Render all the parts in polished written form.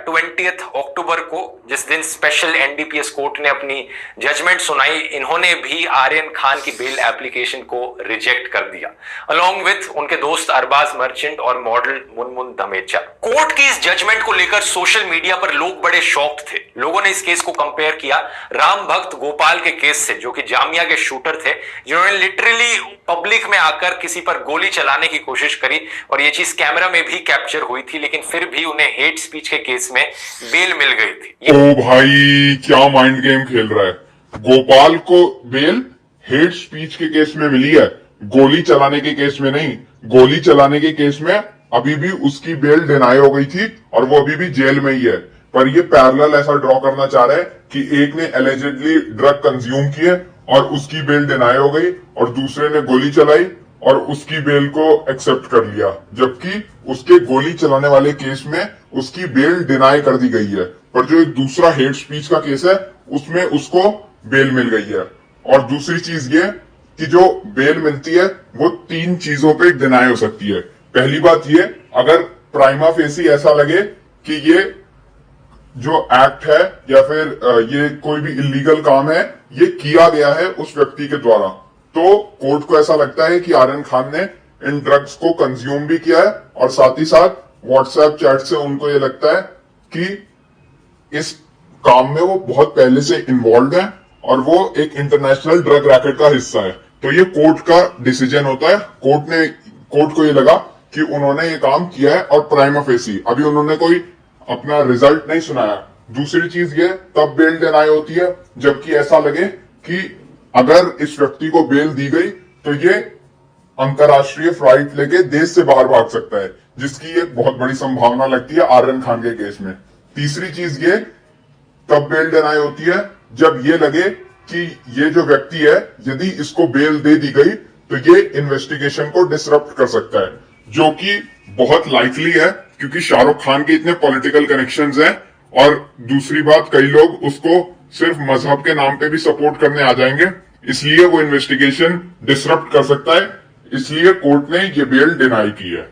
20 अक्टूबर को, जिस दिन स्पेशल एनडीपीएस कोर्ट ने अपनी जजमेंट सुनाई, इन्होंने भी आर्यन खान की बेल एप्लीकेशन को रिजेक्ट कर दिया, अलॉन्ग विथ उनके दोस्त अरबाज मर्चेंट और मॉडल मुनमुन धमेचा। कोर्ट की इस जजमेंट को लेकर सोशल मीडिया पर लोग बड़े शॉक्ड थे। लोगों ने इस केस को कंपेयर किया राम भक्त गोपाल के केस से, जो कि जामिया के शूटर थे, जिन्होंने लिटरली पब्लिक में आकर किसी पर गोली चलाने की कोशिश करी और ये चीज कैमरा में भी कैप्चर हुई थी, लेकिन फिर भी उन्हें हेट स्पीच के केस में बेल मिल गई थी। ओ भाई, क्या माइंड गेम खेल रहा है। गोपाल को बेल हेट स्पीच के केस में मिली है, गोली चलाने के केस में नहीं। गोली चलाने के केस में अभी भी उसकी बेल डिनाई हो गई थी और वो अभी भी जेल में ही है। पर ये पैरेलल ऐसा ड्रॉ करना चाह रहा है कि एक ने एलिजिडली ड्रग कंज्यूम किए और उसकी बेल डिनाई हो गई और दूसरे ने गोली चलाई और उसकी बेल को एक्सेप्ट कर लिया, जबकि उसके गोली चलाने वाले केस में उसकी बेल डिनाई कर दी गई है। पर जो एक दूसरा हेट स्पीच का केस है उसमें उसको बेल मिल गई है। और दूसरी चीज ये कि जो बेल मिलती है वो 3 चीजों पे डिनाई हो सकती है। पहली बात ये, अगर प्राइमा फेसी ऐसा लगे कि ये जो एक्ट है या फिर ये कोई भी इलीगल काम है ये किया गया है उस व्यक्ति के द्वारा, तो कोर्ट को ऐसा लगता है कि आर्यन खान ने इन ड्रग्स को कंज्यूम भी किया है और साथ ही साथ व्हाट्सएप चैट से उनको ये लगता है कि इस काम में वो बहुत पहले से इन्वॉल्व है और वो एक इंटरनेशनल ड्रग रैकेट का हिस्सा है। तो ये कोर्ट का डिसीजन होता है। कोर्ट को ये लगा कि उन्होंने ये काम किया है और प्राइमा फेसी अभी उन्होंने कोई अपना रिजल्ट नहीं सुनाया। दूसरी चीज ये, तब बेल डिनाई होती है जबकि ऐसा लगे कि अगर इस व्यक्ति को बेल दी गई तो ये अंतरराष्ट्रीय फ्लाइट लेके देश से बाहर भाग सकता है, जिसकी एक बहुत बड़ी संभावना लगती है आर्यन खान के केस में। तीसरी चीज ये, तब बेल डिनाई होती है जब ये लगे कि ये जो व्यक्ति है यदि इसको बेल दे दी गई तो ये इन्वेस्टिगेशन को डिसरप्ट कर सकता है, जो कि बहुत लाइकली है क्योंकि शाहरुख खान के इतने पॉलिटिकल कनेक्शंस हैं। और दूसरी बात, कई लोग उसको सिर्फ मजहब के नाम पे भी सपोर्ट करने आ जाएंगे, इसलिए वो इन्वेस्टिगेशन डिसरप्ट कर सकता है। इसलिए कोर्ट ने ये बेल डिनाई की है।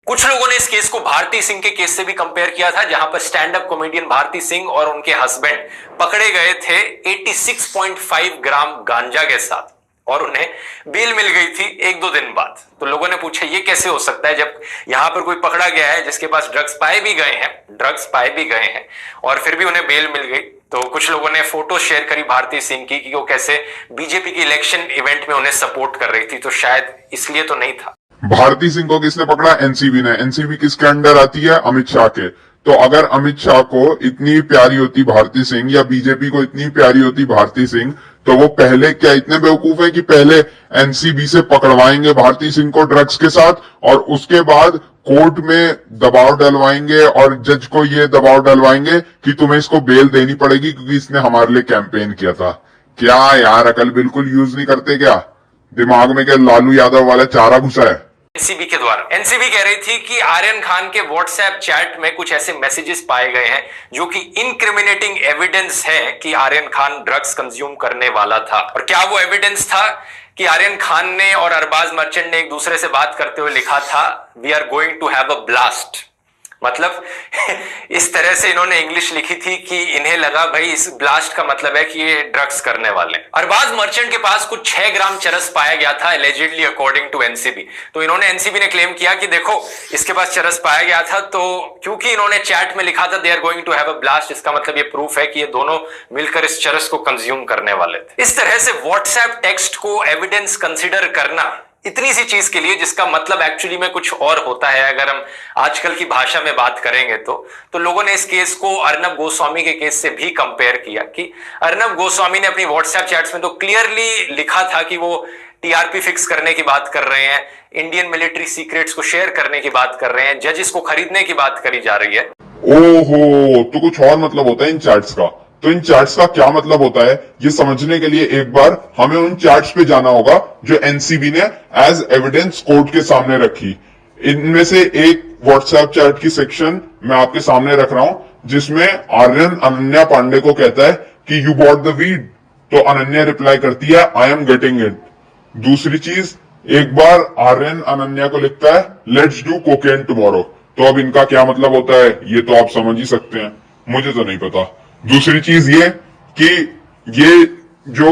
कुछ लोगों ने इस केस को भारती सिंह के केस से भी कंपेयर किया था, जहां पर stand up comedian Bharti Singh और उनके हस्बैंड पकड़े गए थे 86.5 ग्राम गांजा के साथ और उन्हें बेल मिल गई थी 1-2 दिन बाद। तो लोगों ने पूछा ये कैसे हो सकता है जब यहां पर कोई पकड़ा गया है जिसके पास ड्रग्स पाए भी गए हैं और फिर भी उन्हें बेल मिल गई। तो कुछ लोगों ने फोटो शेयर करी भारती सिंह की कि वो कैसे बीजेपी की इलेक्शन इवेंट में उन्हें सपोर्ट कर रही थी, तो शायद इसलिए तो नहीं था। भारती सिंह को किसने पकड़ा? एनसीबी ने। एनसीबी किसके अंडर आती है? अमित शाह के। तो अगर अमित शाह को इतनी प्यारी होती भारती सिंह या बीजेपी को इतनी प्यारी होती भारती सिंह, तो वो पहले क्या इतने बेवकूफ है कि पहले एनसीबी से पकड़वाएंगे भारती सिंह को ड्रग्स के साथ और उसके बाद कोर्ट में दबाव डलवाएंगे और जज को ये दबाव डलवाएंगे कि तुम्हें इसको बेल देनी पड़ेगी क्योंकि इसने हमारे लिए कैंपेन किया था। क्या यार, अकल बिल्कुल यूज नहीं करते क्या? दिमाग में क्या लालू यादव वाला चारा घुसा है? एनसीबी के द्वारा। एनसीबी कह रही थी कि आर्यन खान के व्हाट्सएप चैट में कुछ ऐसे मैसेजेस पाए गए हैं जो कि इनक्रिमिनेटिंग एविडेंस है कि आर्यन खान ड्रग्स कंज्यूम करने वाला था। और क्या वो एविडेंस था कि आर्यन खान ने और अरबाज मर्चेंट ने एक दूसरे से बात करते हुए लिखा था we are going to have a blast. मतलब इस तरह से इन्होंने इंग्लिश लिखी थी कि इन्हें लगा भाई इस ब्लास्ट का मतलब है कि ये ड्रग्स करने वाले। अरबाज मर्चेंट के पास कुछ 6 ग्राम चरस पाया गया था एलिजिडली अकॉर्डिंग टू एनसीबी। तो इन्होंने एनसीबी ने क्लेम किया कि देखो इसके पास चरस पाया गया था, तो क्योंकि इन्होंने चैट में लिखा था they are going to have a blast, इसका मतलब ये प्रूफ है कि ये दोनों मिलकर इस चरस को कंज्यूम करने वाले थे। इस तरह से व्हाट्सएप टेक्स्ट को एविडेंस कंसिडर करना इतनी सी चीज के लिए जिसका मतलब एक्चुअली में कुछ और होता है, अगर हम आजकल की भाषा में बात करेंगे तो लोगों ने इस केस को अर्नब गोस्वामी के केस से भी कंपेयर किया कि अर्नब गोस्वामी ने अपनी व्हाट्सएप चैट्स में तो क्लियरली लिखा था कि वो टीआरपी फिक्स करने की बात कर रहे हैं, इंडियन मिलिट्री सीक्रेट्स को शेयर करने की बात कर रहे हैं, जजेस को खरीदने की बात करी जा रही है। ओहो, तो कुछ और मतलब होता है इन चैट्स का। तो इन चार्ट्स का क्या मतलब होता है ये समझने के लिए एक बार हमें उन चार्ट्स पे जाना होगा जो एनसीबी ने एज एविडेंस कोर्ट के सामने रखी। इनमें से एक व्हाट्सएप चैट की सेक्शन मैं आपके सामने रख रहा हूं जिसमें आर्यन अनन्या पांडे को कहता है कि यू बॉट द वीड, तो अनन्या रिप्लाई करती है आई एम गेटिंग इट। दूसरी चीज, एक बार आर्यन अनन्या को लिखता है लेट्स डू कोकेन टुमारो, तो अब इनका क्या मतलब होता है ये तो आप समझ ही सकते हैं, मुझे तो नहीं पता। दूसरी चीज ये कि ये जो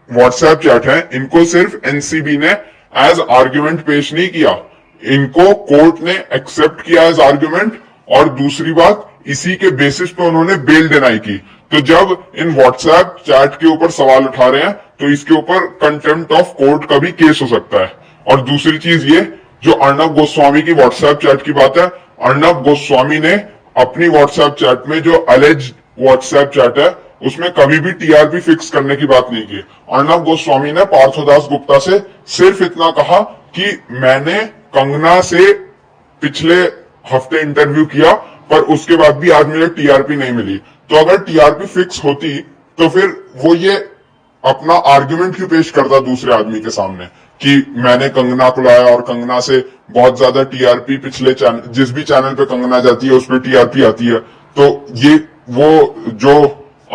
व्हाट्सएप चैट है इनको सिर्फ एनसीबी ने एज आर्ग्यूमेंट पेश नहीं किया, इनको कोर्ट ने एक्सेप्ट किया एज आर्ग्यूमेंट, और दूसरी बात इसी के बेसिस पे उन्होंने बेल डिनाई की। तो जब इन व्हाट्सएप चैट के ऊपर सवाल उठा रहे हैं तो इसके ऊपर कंटेम्प्ट ऑफ कोर्ट का भी केस हो सकता है। और दूसरी चीज ये जो अर्नब गोस्वामी की व्हाट्सएप चैट की बात है, अर्नब गोस्वामी ने अपनी व्हाट्सएप चैट में जो अलेज व्हाट्सएप चैट है उसमें कभी भी टीआरपी फिक्स करने की बात नहीं की। अर्नब गोस्वामी ने पार्थोदास गुप्ता से सिर्फ इतना कहा कि मैंने कंगना से पिछले हफ्ते इंटरव्यू किया पर उसके बाद भी आज मुझे टीआरपी नहीं मिली। तो अगर टीआरपी फिक्स होती तो फिर वो ये अपना आर्ग्यूमेंट क्यों पेश करता दूसरे आदमी के सामने कि मैंने कंगना को लाया और कंगना से बहुत ज्यादा टीआरपी पिछले चैनल, जिस भी चैनल पे कंगना जाती है उस पर टीआरपी आती है। तो ये वो जो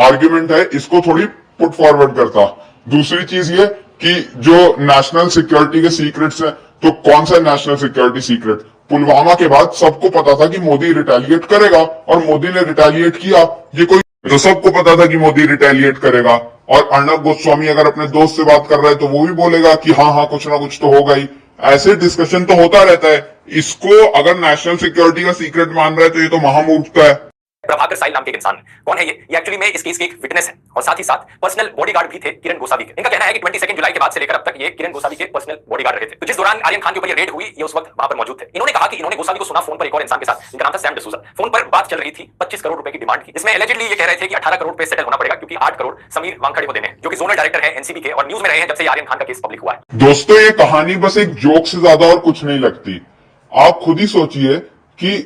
आर्ग्यूमेंट है इसको थोड़ी पुट फॉरवर्ड करता। दूसरी चीज ये कि जो नेशनल सिक्योरिटी के सीक्रेट्स हैं, तो कौन सा नेशनल सिक्योरिटी सीक्रेट? पुलवामा के बाद सबको पता था कि मोदी रिटेलिएट करेगा और मोदी ने रिटेलिएट किया। ये कोई तो सबको पता था कि मोदी रिटेलिएट करेगा। और अर्नब गोस्वामी अगर अपने दोस्त से बात कर रहा है तो वो भी बोलेगा कि हाँ हाँ कुछ ना कुछ तो होगा ही। ऐसे डिस्कशन तो होता रहता है। इसको अगर नेशनल सिक्योरिटी का सीक्रेट मान रहा है तो ये तो महामूर्खता है। प्रभाकर साहिल नाम के एक इंसान, कौन है ये एक्चुअली में इस केस के एक विटनेस है और साथ ही साथ पर्सनल बॉडीगार्ड भी थे किरण गोसावी के। इनका कहना है कि 22 जुलाई के बाद से लेकर अब तक ये किरण गोसावी के पर्सनल बॉडीगार्ड रहे थे। तो जिस दौरान आर्यन खान के ऊपर ये रेड हुई ये उस वक्त वहां पर मौजूद थे। इन्होंने कहा कि इन्होंने गोसावी को सुना फोन पर एक और इंसान के साथ, जिनका नाम था सैम डिसूजा। फोन पर बात चल रही थी 25 करोड़ रुपए की डिमांड की, जिसमें एलिजिडली ये कह रहे थे कि 18 करोड़ पे सेटल होना पड़ेगा क्योंकि 8 करोड़ समीर वानखड़े को देने, जो कि जोनल डायरेक्टर है एनसीबी के और न्यूज में रहे हैं जब से आर्यन खान का केस पब्लिक हुआ है। दोस्तों ये कहानी बस एक जोक से ज्यादा और कुछ नहीं लगती। आप खुद ही सोचिए कि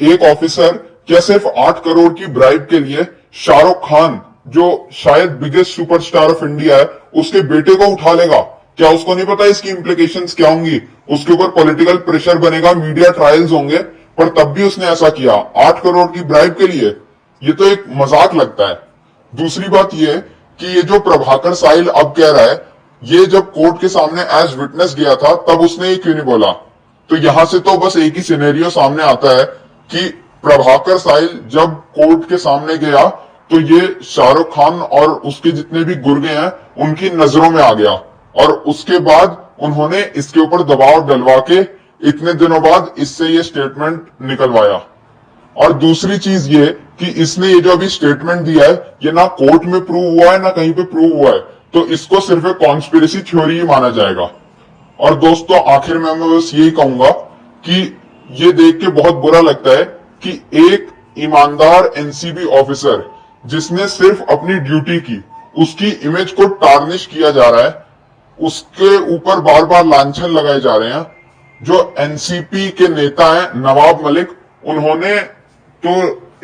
एक ऑफिसर क्या सिर्फ 8 करोड़ की ब्राइब के लिए शाहरुख खान जो शायद बिगेस्ट सुपरस्टार ऑफ इंडिया है उसके बेटे को उठा लेगा? क्या उसको नहीं पता इसकी इंप्लीकेशंस क्या होंगी? उसके ऊपर पॉलिटिकल प्रेशर बनेगा, मीडिया ट्रायल्स होंगे, पर तब भी उसने ऐसा किया 8 करोड़ की ब्राइब के लिए। ये तो एक मजाक लगता है। दूसरी बात ये कि ये जो प्रभाकर साहिल अब कह रहा है, ये जब कोर्ट के सामने एज विटनेस गया था तब उसने ये क्यों नहीं बोला? तो यहां से तो बस एक ही सिनेरियो सामने आता है कि प्रभाकर साहिल जब कोर्ट के सामने गया तो ये शाहरुख खान और उसके जितने भी गुर्गे हैं उनकी नजरों में आ गया और उसके बाद उन्होंने इसके ऊपर दबाव डलवा के इतने दिनों बाद इससे ये स्टेटमेंट निकलवाया। और दूसरी चीज ये कि इसने ये जो अभी स्टेटमेंट दिया है ये ना कोर्ट में प्रूव हुआ है ना कहीं पे प्रूव हुआ है, तो इसको सिर्फ एक कॉन्स्पिरेसी थ्योरी ही माना जाएगा। और दोस्तों आखिर में मैं बस यही कहूंगा कि ये देख के बहुत बुरा लगता है कि एक ईमानदार एनसीबी ऑफिसर जिसने सिर्फ अपनी ड्यूटी की, उसकी इमेज को टार्निश किया जा रहा है, उसके ऊपर बार बार लांछन लगाए जा रहे हैं। जो एनसीपी के नेता हैं नवाब मलिक, उन्होंने तो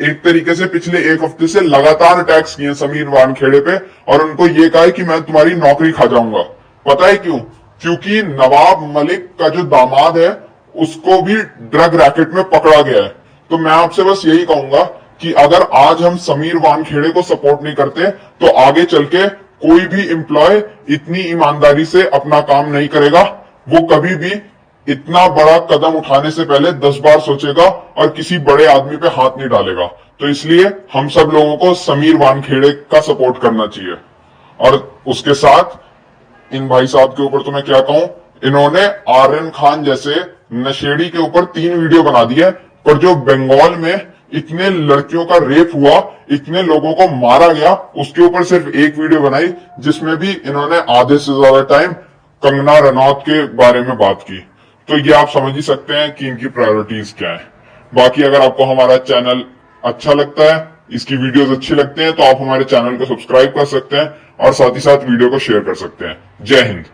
एक तरीके से पिछले एक हफ्ते से लगातार अटैक्स किए समीर वानखेड़े पे और उनको ये कहा है कि मैं तुम्हारी नौकरी खा जाऊंगा। पता है क्यों? क्योंकि नवाब मलिक का जो दामाद है उसको भी ड्रग रैकेट में पकड़ा गया है। तो मैं आपसे बस यही कहूंगा कि अगर आज हम समीर वानखेड़े को सपोर्ट नहीं करते तो आगे चल के कोई भी एम्प्लॉय इतनी ईमानदारी से अपना काम नहीं करेगा। वो कभी भी इतना बड़ा कदम उठाने से पहले 10 बार सोचेगा और किसी बड़े आदमी पे हाथ नहीं डालेगा। तो इसलिए हम सब लोगों को समीर वानखेड़े का सपोर्ट करना चाहिए। और उसके साथ इन भाई साहब के ऊपर तो मैं क्या कहूं, इन्होंने आर्यन खान जैसे नशेड़ी के ऊपर 3 वीडियो बना दिए, पर जो बंगाल में इतने लड़कियों का रेप हुआ, इतने लोगों को मारा गया, उसके ऊपर सिर्फ एक वीडियो बनाई जिसमें भी इन्होंने आधे से ज्यादा टाइम कंगना रनौत के बारे में बात की। तो ये आप समझ ही सकते हैं कि इनकी प्रायोरिटीज क्या है। बाकी अगर आपको हमारा चैनल अच्छा लगता है, इसकी वीडियोस अच्छी लगते हैं, तो आप हमारे चैनल को सब्सक्राइब कर सकते हैं और साथ ही साथ वीडियो को शेयर कर सकते हैं। जय हिंद।